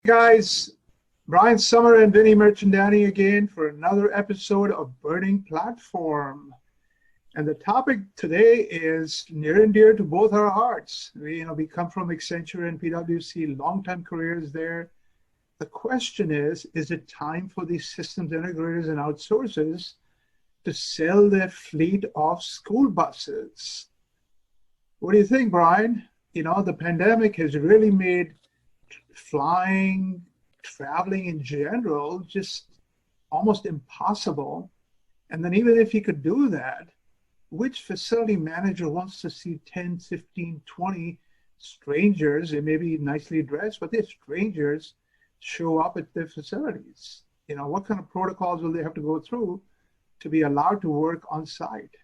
Guys, Brian Sommer and Vinnie Mirchandani again for another episode of Burning Platform. And the topic today is near and dear to both our hearts. We come from Accenture and PwC, long-time careers there. The question is it time for these systems integrators and outsourcers to sell their fleet of school buses? What do you think, Brian? The pandemic has really made flying, traveling in general, just almost impossible. And then even if you could do that, which facility manager wants to see 10, 15, 20 strangers, they may be nicely dressed, but they're strangers, show up at their facilities? What kind of protocols will they have to go through to be allowed to work on site?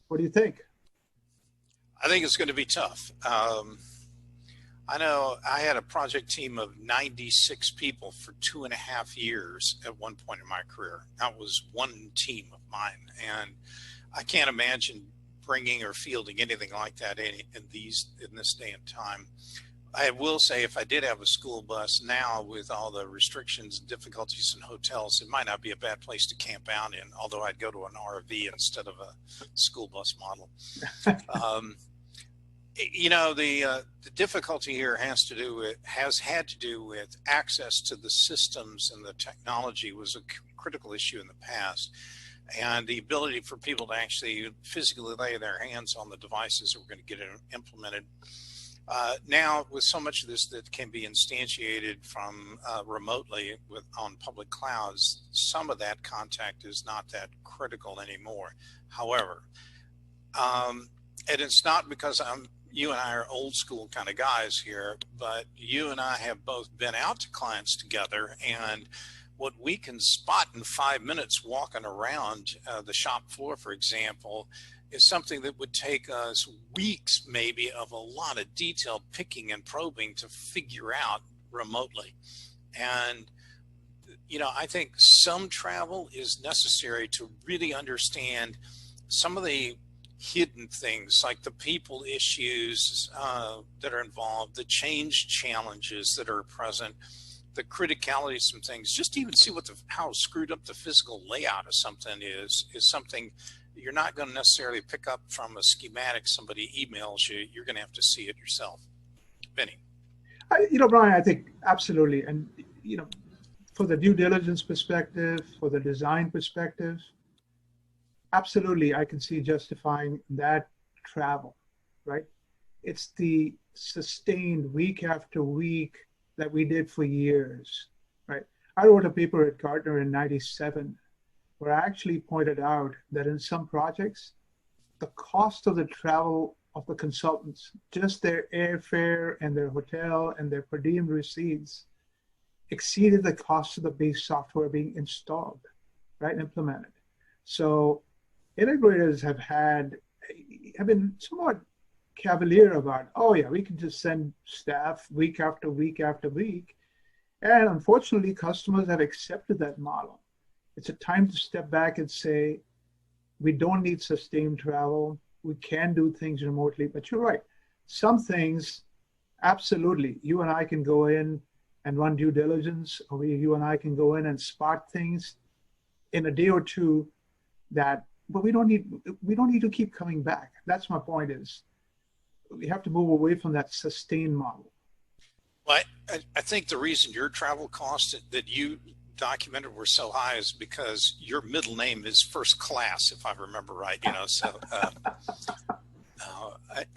What do you think? I think it's going to be tough. I know I had a project team of 96 people for 2.5 years at one point in my career. That was one team of mine. And I can't imagine bringing or fielding anything like that in this day and time. I will say, if I did have a school bus now, with all the restrictions and difficulties in hotels, it might not be a bad place to camp out in, although I'd go to an RV instead of a school bus model. The difficulty here has had to do with access to the systems, and the technology was a critical issue in the past, and the ability for people to actually physically lay their hands on the devices that were going to get it implemented. Now, with so much of this that can be instantiated from remotely on public clouds, some of that contact is not that critical anymore. However, and it's not because you and I are old school kind of guys here, but you and I have both been out to clients together, and what we can spot in 5 minutes walking around the shop floor, for example, is something that would take us weeks maybe of a lot of detailed picking and probing to figure out remotely. And, I think some travel is necessary to really understand some of the hidden things, like the people issues that are involved, the change challenges that are present, the criticality of some things. Just to even see how screwed up the physical layout of something is something you're not going to necessarily pick up from a schematic somebody emails you. You're going to have to see it yourself. Vinnie. Brian, I think absolutely. And, for the due diligence perspective, for the design perspective, absolutely, I can see justifying that travel, right? It's the sustained week after week that we did for years, right? I wrote a paper at Gartner in '97 where I actually pointed out that in some projects, the cost of the travel of the consultants, just their airfare and their hotel and their per diem receipts, exceeded the cost of the base software being installed, right, and implemented. So integrators have been somewhat cavalier about, we can just send staff week after week after week. And unfortunately, customers have accepted that model. It's a time to step back and say, we don't need sustained travel. We can do things remotely. But you're right. Some things, absolutely, you and I can go in and run due diligence, or you and I can go in and spot things in a day or two but we don't need to keep coming back. That's my point, is we have to move away from that sustained model. Well, I think the reason your travel costs that you documented were so high is because your middle name is First Class, if I remember right. So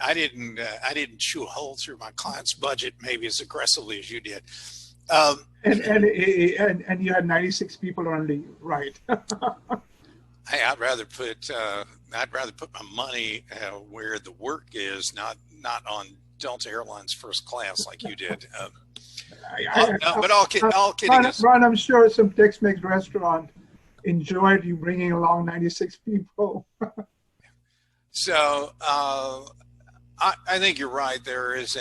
I didn't chew a hole through my client's budget maybe as aggressively as you did. And you had 96 people under you, right? I'd rather put my money where the work is, not on Delta Airlines First Class like you did. But all kidding aside, Ron, I'm sure some Tex-Mex restaurant enjoyed you bringing along 96 people. So I think you're right. There's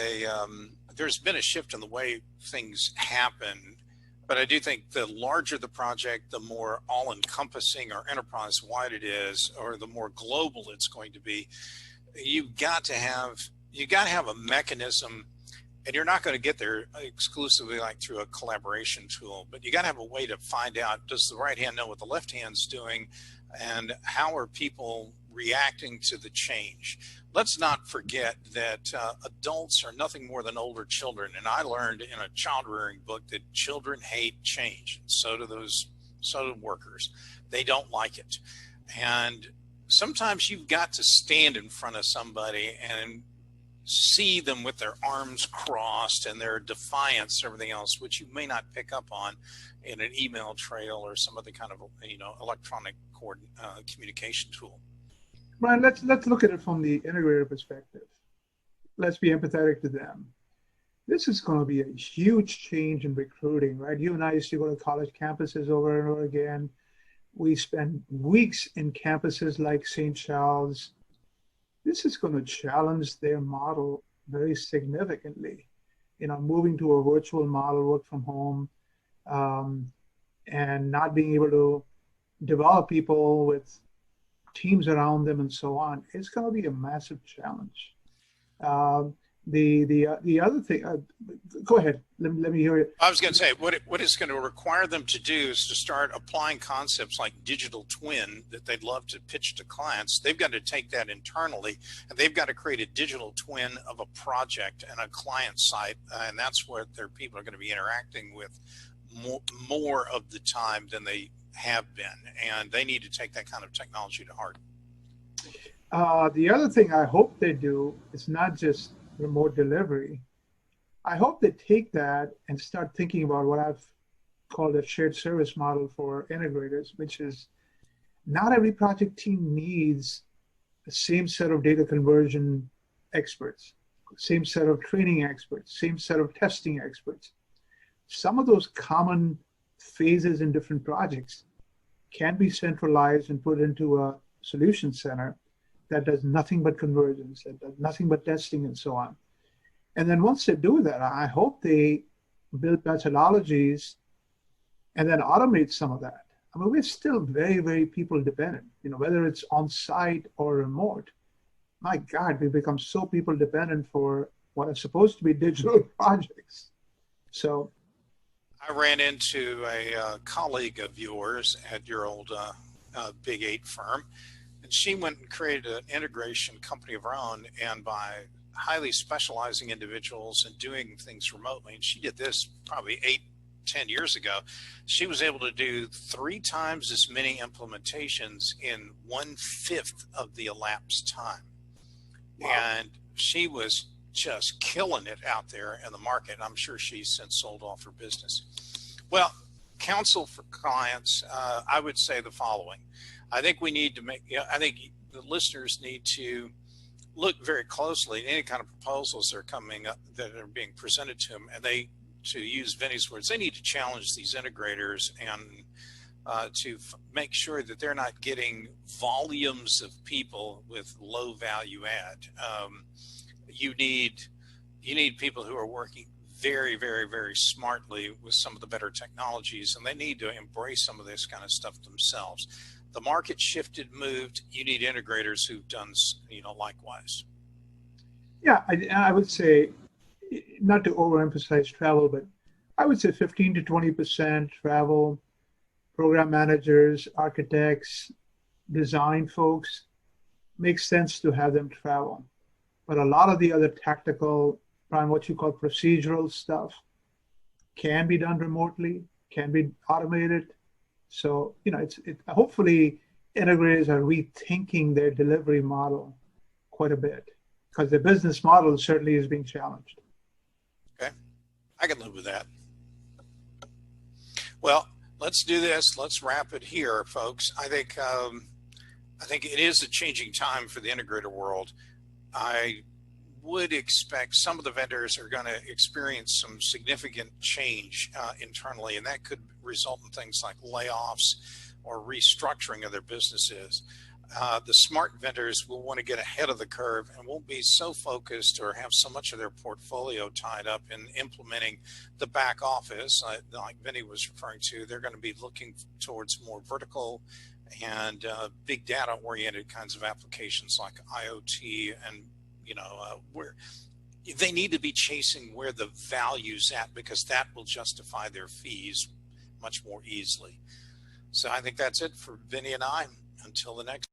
been a shift in the way things happen. But I do think the larger the project, the more all-encompassing or enterprise-wide it is, or the more global it's going to be. You've got to have a mechanism And you're not going to get there exclusively like through a collaboration tool, but you got to have a way to find out, does the right hand know what the left hand's doing, and how are people reacting to the change? Let's not forget that adults are nothing more than older children. And I learned in a child rearing book that children hate change. So do workers. They don't like it. And sometimes you've got to stand in front of somebody and see them with their arms crossed and their defiance, everything else, which you may not pick up on in an email trail or some other kind of, electronic communication tool. Brian, let's look at it from the integrator perspective. Let's be empathetic to them. This is going to be a huge change in recruiting, right? You and I used to go to college campuses over and over again. We spend weeks in campuses like St. Charles. This is going to challenge their model very significantly. Moving to a virtual model, work from home, and not being able to develop people with teams around them and so on. It's going to be a massive challenge. The other thing, go ahead. Let me hear it. I was going to say, what it's going to require them to do is to start applying concepts like digital twin that they'd love to pitch to clients. They've got to take that internally, and they've got to create a digital twin of a project and a client site, and that's what their people are going to be interacting with more of the time than they have been, and they need to take that kind of technology to heart. The other thing I hope they do is not just remote delivery. I hope they take that and start thinking about what I've called a shared service model for integrators, which is not every project team needs the same set of data conversion experts, same set of training experts, same set of testing experts. Some of those common phases in different projects can be centralized and put into a solution center that does nothing but conversions, that does nothing but testing and so on. And then once they do that, I hope they build methodologies and then automate some of that. I mean, we're still very, very people dependent, whether it's on site or remote. My God, we've become so people dependent for what are supposed to be digital projects. So I ran into a colleague of yours at your old Big 8 firm, and she went and created an integration company of her own, and by highly specializing individuals and doing things remotely, and she did this probably 8-10 years ago, she was able to do 3 times as many implementations in 1/5 of the elapsed time. Wow. And she was just killing it out there in the market. I'm sure she's since sold off her business. Well, counsel for clients, I would say the following. I think we need to I think the listeners need to look very closely at any kind of proposals that are coming up, that are being presented to them, and to use Vinnie's words, they need to challenge these integrators and to make sure that they're not getting volumes of people with low value add. You need people who are working very, very, very smartly with some of the better technologies, and they need to embrace some of this kind of stuff themselves. The market shifted, moved. You need integrators who've done, likewise. Yeah, I would say, not to overemphasize travel, but I would say 15 to 20% travel, program managers, architects, design folks, makes sense to have them travel. But a lot of the other tactical, what you call procedural stuff, can be done remotely, can be automated. So, hopefully integrators are rethinking their delivery model quite a bit, because the business model certainly is being challenged. Okay, I can live with that. Well, let's do this. Let's wrap it here, folks. I think it is a changing time for the integrator world. I would expect some of the vendors are going to experience some significant change internally, and that could result in things like layoffs or restructuring of their businesses. The smart vendors will want to get ahead of the curve and won't be so focused or have so much of their portfolio tied up in implementing the back office, like Vinnie was referring to. They're going to be looking towards more vertical and big data oriented kinds of applications like IoT, and where they need to be chasing where the value's at, because that will justify their fees much more easily. So I think that's it for Vinny and I. Until the next